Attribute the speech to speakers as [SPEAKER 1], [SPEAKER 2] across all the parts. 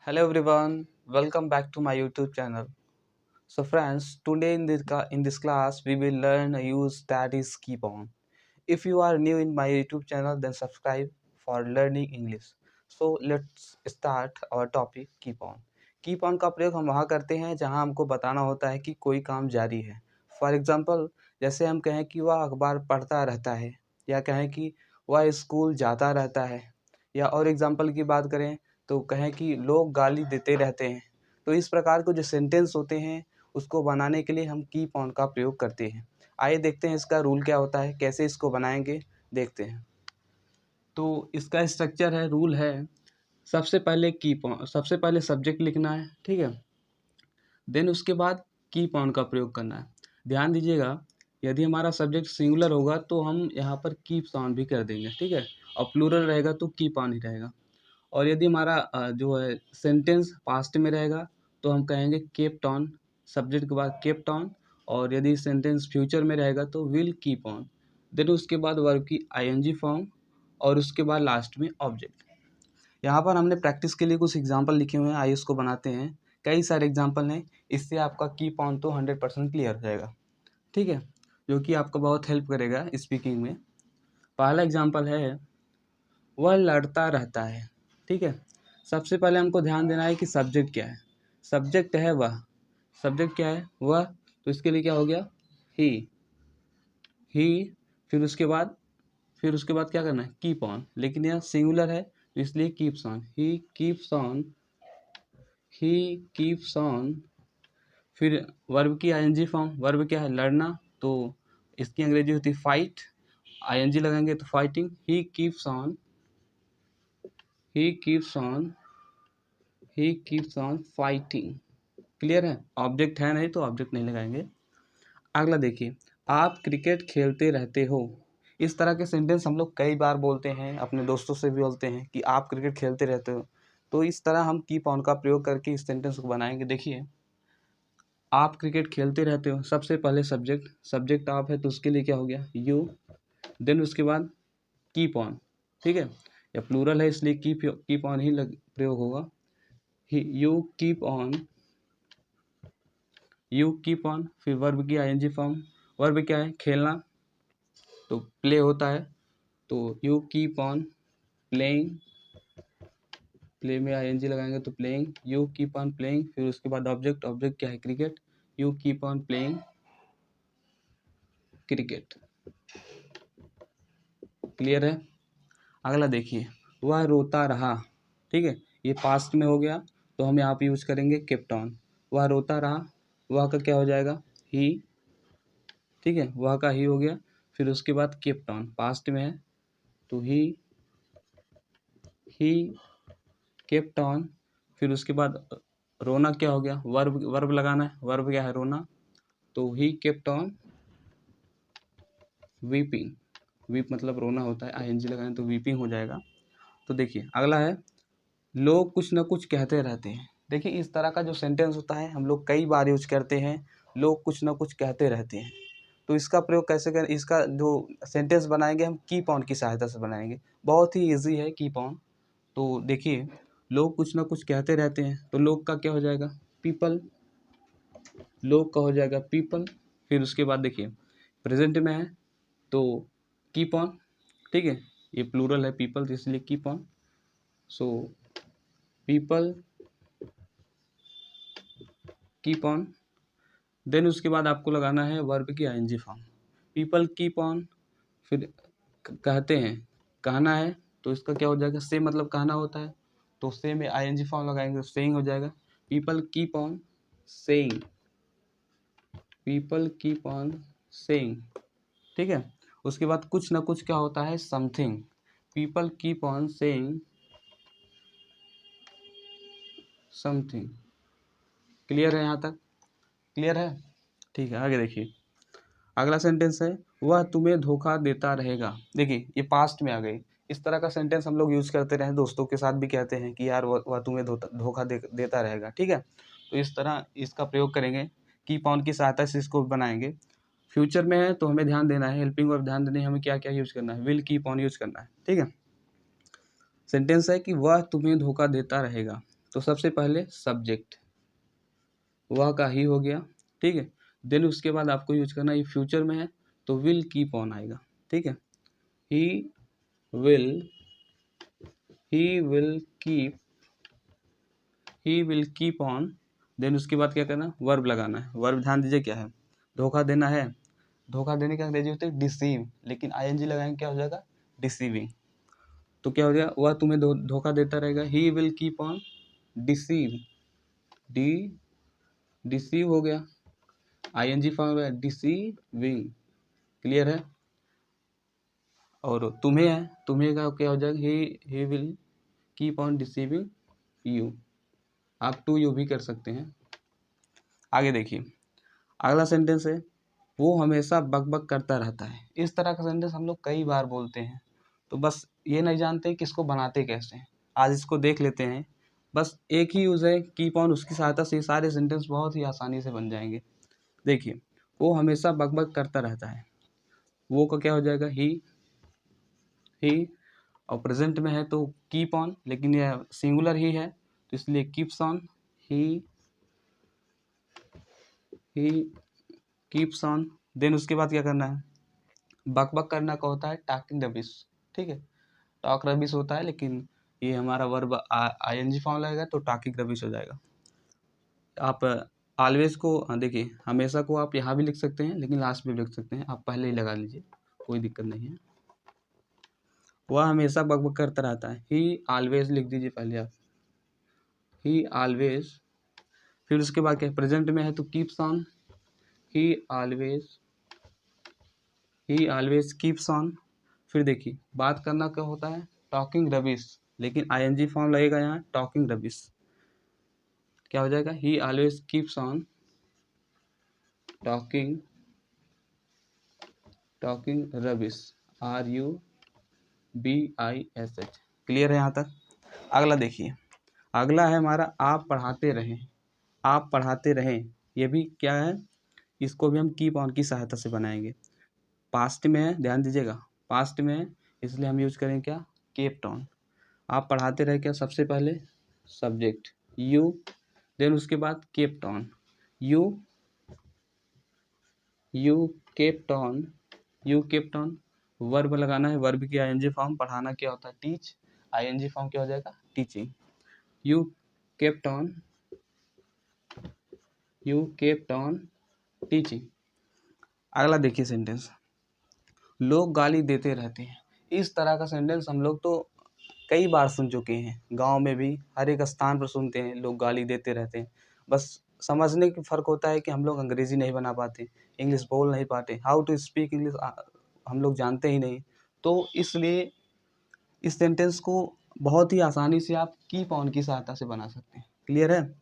[SPEAKER 1] Hello everyone, welcome back to my YouTube channel. So friends, today in this class we will learn a use that is keep on. If you are new in my YouTube channel then subscribe for learning English. So let's start our topic keep on. Keep on का प्रयोग हम वहाँ करते हैं जहाँ हमको बताना होता है कि कोई काम जारी है. फॉर एग्जाम्पल जैसे हम कहें कि वह अखबार पढ़ता रहता है या कहें कि वह स्कूल जाता रहता है या और एग्जाम्पल की बात करें तो कहें कि लोग गाली देते रहते हैं। तो इस प्रकार के जो सेंटेंस होते हैं उसको बनाने के लिए हम कीप ऑन का प्रयोग करते हैं। आइए देखते हैं इसका रूल क्या होता है, कैसे इसको बनाएंगे देखते हैं। तो इसका स्ट्रक्चर है, रूल है, सबसे पहले कीप ऑन, सबसे पहले सब्जेक्ट लिखना है, ठीक है। देन उसके बाद कीप ऑन का प्रयोग करना है। ध्यान दीजिएगा, यदि हमारा सब्जेक्ट सिंगुलर होगा तो हम यहाँ पर कीप्स ऑन भी कर देंगे, ठीक है, और प्लूरल रहेगा तो कीप ऑन ही रहेगा। और यदि हमारा जो है सेंटेंस पास्ट में रहेगा तो हम कहेंगे केप्ट ऑन, सब्जेक्ट के बाद केप्ट ऑन, और यदि सेंटेंस फ्यूचर में रहेगा तो विल कीप ऑन। देन उसके बाद वर्ब की आईएनजी फॉर्म और उसके बाद लास्ट में ऑब्जेक्ट। यहाँ पर हमने प्रैक्टिस के लिए कुछ एग्जाम्पल लिखे हुए हैं, आइए उसको बनाते हैं। कई सारे एग्जाम्पल हैं, इससे आपका कीप ऑन तो 100% क्लियर हो जाएगा, ठीक है, जो कि आपको बहुत हेल्प करेगा स्पीकिंग में। पहला एग्जाम्पल है वह लड़ता रहता है, ठीक है। सबसे पहले हमको ध्यान देना है कि सब्जेक्ट क्या है। सब्जेक्ट है वह, सब्जेक्ट क्या है वह, तो इसके लिए क्या हो गया ही, ही। फिर उसके बाद क्या करना है कीप ऑन, लेकिन यह सिंगुलर है तो इसलिए keeps on, he keeps on, he keeps on. फिर वर्ब की आईएनजी फॉर्म, वर्ब क्या है लड़ना, तो इसकी अंग्रेजी होती है फाइट, आईएनजी लगाएंगे तो fighting. He keeps on, he keeps on, he keeps on fighting. Clear है, ऑब्जेक्ट है नहीं तो ऑब्जेक्ट नहीं लगाएंगे। अगला देखिए, आप क्रिकेट खेलते रहते हो। इस तरह के सेंटेंस हम लोग कई बार बोलते हैं, अपने दोस्तों से भी बोलते हैं कि आप क्रिकेट खेलते रहते हो। तो इस तरह हम कीप ऑन का प्रयोग करके इस सेंटेंस को बनाएंगे। देखिए, आप क्रिकेट खेलते रहते हो, सबसे पहले सब्जेक्ट, सब्जेक्ट आप है तो उसके लिए क्या हो गया यू। देन उसके बाद कीप ऑन, ठीक है, या प्लूरल है इसलिए कीप ऑन ही प्रयोग होगा। You keep on, you keep on. फिर वर्ब की आईएनजी फॉर्म, वर्ब क्या है खेलना, तो प्ले होता है, तो you keep on playing, play में आईएनजी लगाएंगे तो playing, you keep on playing. फिर उसके बाद ऑब्जेक्ट, ऑब्जेक्ट क्या है cricket, you keep on playing cricket. Clear है। अगला देखिए, वह रोता रहा, ठीक है, ये पास्ट में हो गया तो हम यहाँ पे यूज करेंगे केप्ट ऑन। वह रोता रहा, वह का क्या हो जाएगा ही, ठीक है, वह का ही हो गया। फिर उसके बाद केप्ट ऑन पास्ट में है तो ही केप्ट ऑन। फिर उसके बाद रोना क्या हो गया, वर्ब, वर्ब लगाना है, वर्ब क्या है रोना, तो he kept on weeping, weep मतलब रोना होता है, आईएनजी लगाना तो वीपिंग हो जाएगा। तो देखिए अगला है लोग कुछ ना कुछ कहते रहते हैं। देखिए इस तरह का जो सेंटेंस होता है हम लोग कई बार यूज करते हैं, लोग कुछ ना कुछ कहते रहते हैं। तो इसका प्रयोग कैसे करें, इसका जो सेंटेंस बनाएंगे हम कीप ऑन की सहायता से बनाएंगे। बहुत ही इजी है कीप ऑन। तो देखिए, लोग कुछ ना कुछ कहते रहते हैं तो लोग का क्या हो जाएगा पीपल, लोग का हो जाएगा पीपल। फिर उसके बाद देखिए प्रेजेंट में है तो कीप ऑन, ठीक है, ये प्लूरल है पीपल तो इसलिए keep on, so people keep on. Then उसके बाद आपको लगाना है वर्ब की I N G form, people keep on. फिर कहते हैं, कहना है तो इसका क्या हो जाएगा से, मतलब कहना होता है तो से में आईएनजी फॉर्म लगाएंगे तो सेइंग हो जाएगा, people keep on saying, people keep on saying, ठीक है। उसके बाद कुछ ना कुछ क्या होता है something, people keep on saying something. Clear है यहाँ तक, क्लियर है, ठीक है। आगे देखिए, अगला सेंटेंस है वह तुम्हें धोखा देता रहेगा। देखिए ये पास्ट में आ गई, इस तरह का सेंटेंस हम लोग यूज करते रहे, दोस्तों के साथ भी कहते हैं कि यार वह तुम्हें धोखा देता रहेगा, ठीक है। तो इस तरह इसका प्रयोग करेंगे, कीप ऑन की सहायता से इसको बनाएंगे। फ्यूचर में है तो हमें ध्यान देना है, हेल्पिंग और ध्यान देने हमें क्या क्या यूज करना है, विल कीप ऑन यूज करना है, ठीक है। सेंटेंस है कि वह तुम्हें धोखा देता रहेगा, तो सबसे पहले सब्जेक्ट वह का ही हो गया, ठीक है। देन उसके बाद आपको यूज करना, ये फ्यूचर में है तो विल कीप ऑन आएगा, ठीक है। He will keep on. Then उसके बाद क्या करना, वर्ब लगाना है। वर्ब ध्यान दीजिए क्या है, धोखा देना है। धोखा देने का अंग्रेजी होता है डिसीव, लेकिन आईएनजी लगाएंगे क्या हो जाएगा, डिसीविंग। तो क्या हो गया, वह तुम्हें धोखा देता रहेगा। ही will keep on deceive, deceive हो गया, आईएनजी फॉर्म है डिसीविंग, क्लियर है। और तुम्हें है, तुम्हें का क्या हो जाएगा, ही will keep on deceiving you. आप टू यू भी कर सकते हैं। आगे देखिए, अगला सेंटेंस है, वो हमेशा बकबक करता रहता है। इस तरह का सेंटेंस हम लोग कई बार बोलते हैं, तो बस ये नहीं जानते कि इसको बनाते कैसे हैं। आज इसको देख लेते हैं। बस एक ही यूज़ है कीप ऑन, उसकी सहायता से सारे सेंटेंस बहुत ही आसानी से बन जाएंगे। देखिए, वो हमेशा बकबक करता रहता है, वो का क्या हो जाएगा, ही। और प्रेजेंट में है तो कीप ऑन, लेकिन यह सिंगुलर ही है तो इसलिए keeps on. He keeps on. Then उसके बाद क्या करना है, बकबक करना का होता है टॉकिंग रबिश, ठीक है। टॉक रबिश होता है, लेकिन ये हमारा वर्ब आईएनजी फॉर्म लगेगा तो टॉकिंग रबिश हो जाएगा। आप ऑलवेज को देखिए, हमेशा को आप यहाँ भी लिख सकते हैं, लेकिन लास्ट में भी लिख सकते हैं, आप पहले ही लगा लीजिए, कोई दिक्कत नहीं है। वह हमेशा बकबक करता रहता है, ही ऑलवेज लिख दीजिए पहले आप, ही ऑलवेज। फिर उसके बाद क्या, प्रेजेंट में है तो keeps on, he always keeps on. फिर देखिए, बात करना क्या होता है, टॉकिंग रबिश, लेकिन आईएनजी फॉर्म लगेगा यहाँ टॉकिंग रबिश, क्या हो जाएगा, ही always keeps on talking rubbish, RUBISH। Clear है यहाँ तक। अगला देखिए, अगला है हमारा आप पढ़ाते रहें। आप पढ़ाते रहें, ये भी क्या है, इसको भी हम कीप ऑन की सहायता से बनाएंगे। पास्ट में है, ध्यान दीजिएगा, पास्ट में है इसलिए हम यूज करें क्या, केप्ट ऑन। आप पढ़ाते रहे क्या, सबसे पहले सब्जेक्ट यू, देन उसके बाद kept on, you kept on. Verb लगाना है, वर्ब की आईएनजी फॉर्म, पढ़ाना क्या होता है, टीच, आईएनजी फॉर्म क्या हो जाएगा, teaching. You kept on teaching. अगला देखिए सेंटेंस, लोग गाली देते रहते हैं। इस तरह का सेंटेंस हम लोग तो कई बार सुन चुके हैं, गांव में भी हर एक स्थान पर सुनते हैं, लोग गाली देते रहते हैं। बस समझने की फ़र्क होता है कि हम लोग अंग्रेज़ी नहीं बना पाते, इंग्लिश बोल नहीं पाते, हाउ टू स्पीक इंग्लिश हम लोग जानते ही नहीं। तो इसलिए इस सेंटेंस को बहुत ही आसानी से आप कीप ऑन की सहायता से बना सकते हैं। क्लियर है।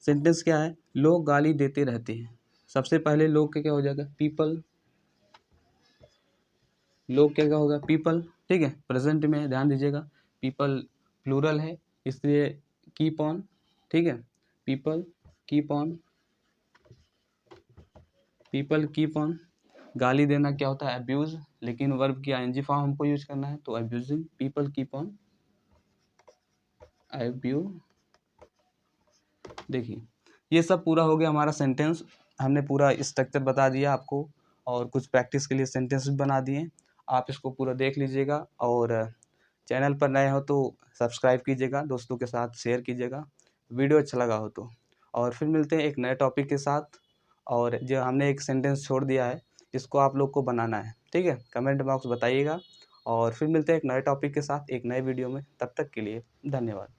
[SPEAKER 1] सेंटेंस क्या है, लोग गाली देते रहते हैं। सबसे पहले लोग के क्या हो जाएगा, पीपल, लोग क्या होगा, पीपल, ठीक है। प्रेजेंट में ध्यान दीजिएगा, पीपल प्लूरल है इसलिए कीप ऑन, ठीक है। People keep on. गाली देना क्या होता है, अब्यूज, लेकिन वर्ब की आईएनजी फॉर्म हमको यूज करना है तो abusing, people keep on abuse. देखिए, ये सब पूरा हो गया हमारा सेंटेंस। हमने पूरा स्ट्रक्चर बता दिया आपको, और कुछ प्रैक्टिस के लिए सेंटेंस भी बना दिए। आप इसको पूरा देख लीजिएगा, और चैनल पर नए हो तो सब्सक्राइब कीजिएगा, दोस्तों के साथ शेयर कीजिएगा, वीडियो अच्छा लगा हो तो। और फिर मिलते हैं एक नए टॉपिक के साथ। और जो हमने एक सेंटेंस छोड़ दिया है, इसको आप लोग को बनाना है, ठीक है। कमेंट बॉक्स बताइएगा, और फिर मिलते हैं एक नए टॉपिक के साथ एक नए वीडियो में। तब तक के लिए धन्यवाद।